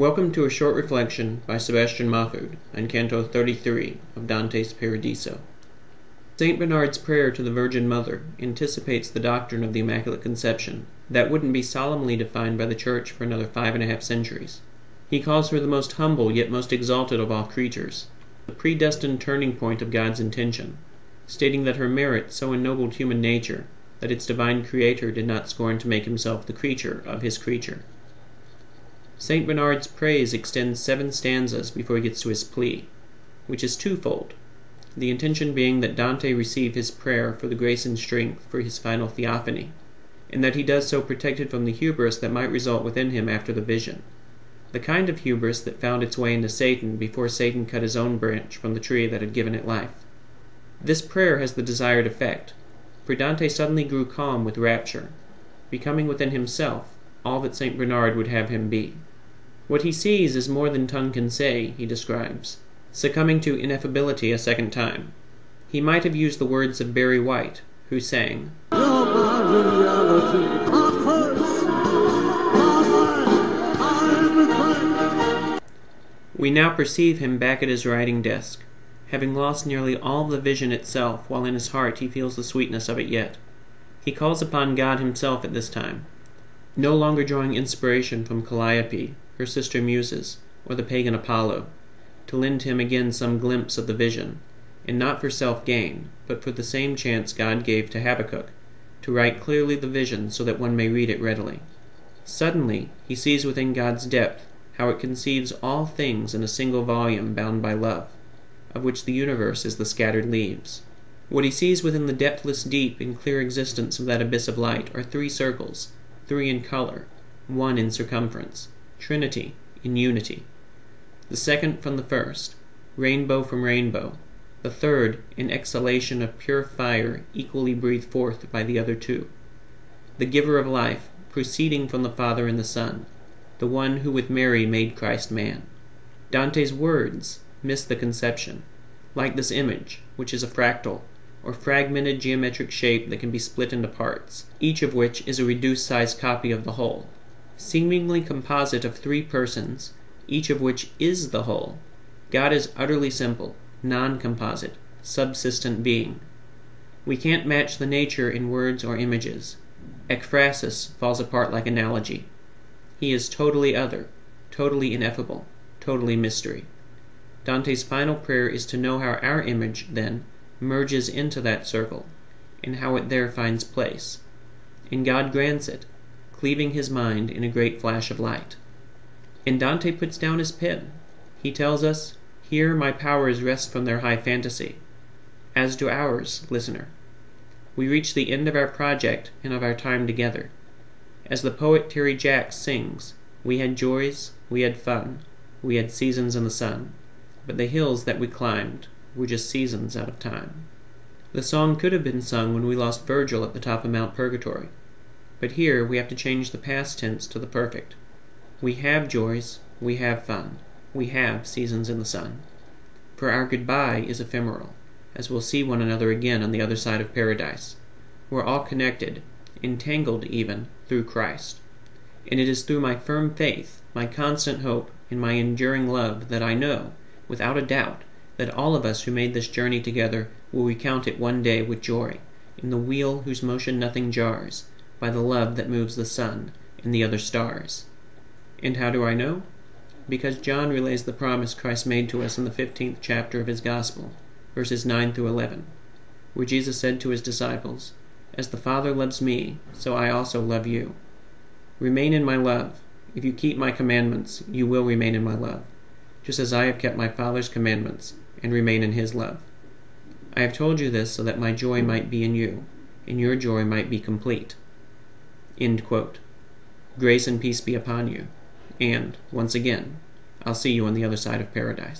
Welcome to a short reflection by Sebastian Mahfoud on Canto 33 of Dante's Paradiso. St. Bernard's prayer to the Virgin Mother anticipates the doctrine of the Immaculate Conception that wouldn't be solemnly defined by the Church for another 5.5 centuries. He calls her the most humble yet most exalted of all creatures, the predestined turning point of God's intention, stating that her merit so ennobled human nature that its divine Creator did not scorn to make himself the creature of his creature. St. Bernard's praise extends 7 stanzas before he gets to his plea, which is twofold, the intention being that Dante receive his prayer for the grace and strength for his final theophany, and that he does so protected from the hubris that might result within him after the vision, the kind of hubris that found its way into Satan before Satan cut his own branch from the tree that had given it life. This prayer has the desired effect, for Dante suddenly grew calm with rapture, becoming within himself all that St. Bernard would have him be. What he sees is more than tongue can say, he describes, succumbing to ineffability a second time. He might have used the words of Barry White, who sang, We now perceive him back at his writing desk, having lost nearly all the vision itself, while in his heart he feels the sweetness of it yet. He calls upon God himself at this time, no longer drawing inspiration from Calliope, her sister Muses, or the pagan Apollo, to lend him again some glimpse of the vision, and not for self-gain, but for the same chance God gave to Habakkuk, to write clearly the vision so that one may read it readily. Suddenly he sees within God's depth how it conceives all things in a single volume bound by love, of which the universe is the scattered leaves. What he sees within the depthless deep and clear existence of that abyss of light are 3 circles, 3 in color, 1 in circumference, Trinity in unity. The second from the first, rainbow from rainbow, the third an exhalation of pure fire equally breathed forth by the other 2. The giver of life, proceeding from the Father and the Son, the one who with Mary made Christ man. Dante's words miss the conception, like this image, which is a fractal, or fragmented geometric shape that can be split into parts, each of which is a reduced-size copy of the whole, seemingly composite of 3 persons, each of which is the whole. God is utterly simple, non-composite, subsistent being. We can't match the nature in words or images. Ekphrasis falls apart like analogy. He is totally other, totally ineffable, totally mystery. Dante's final prayer is to know how our image, then, merges into that circle, and how it there finds place. And God grants it, cleaving his mind in a great flash of light. And Dante puts down his pen. He tells us, here my powers rest from their high fantasy. As do ours, listener. We reach the end of our project and of our time together. As the poet Terry Jacks sings, we had joys, we had fun, we had seasons in the sun, but the hills that we climbed were just seasons out of time. The song could have been sung when we lost Virgil at the top of Mount Purgatory, but here we have to change the past tense to the perfect. We have joys, we have fun, we have seasons in the sun. For our goodbye is ephemeral, as we'll see one another again on the other side of paradise. We're all connected, entangled even, through Christ. And it is through my firm faith, my constant hope, and my enduring love that I know, without a doubt, that all of us who made this journey together will recount it one day with joy, in the wheel whose motion nothing jars, by the love that moves the sun and the other stars. And how do I know? Because John relays the promise Christ made to us in the 15th chapter of his Gospel, verses 9 through 11, where Jesus said to his disciples, As the Father loves me, so I also love you. Remain in my love. If you keep my commandments, you will remain in my love, just as I have kept my Father's commandments and remain in his love. I have told you this so that my joy might be in you, and your joy might be complete. End quote. Grace and peace be upon you, and, once again, I'll see you on the other side of paradise.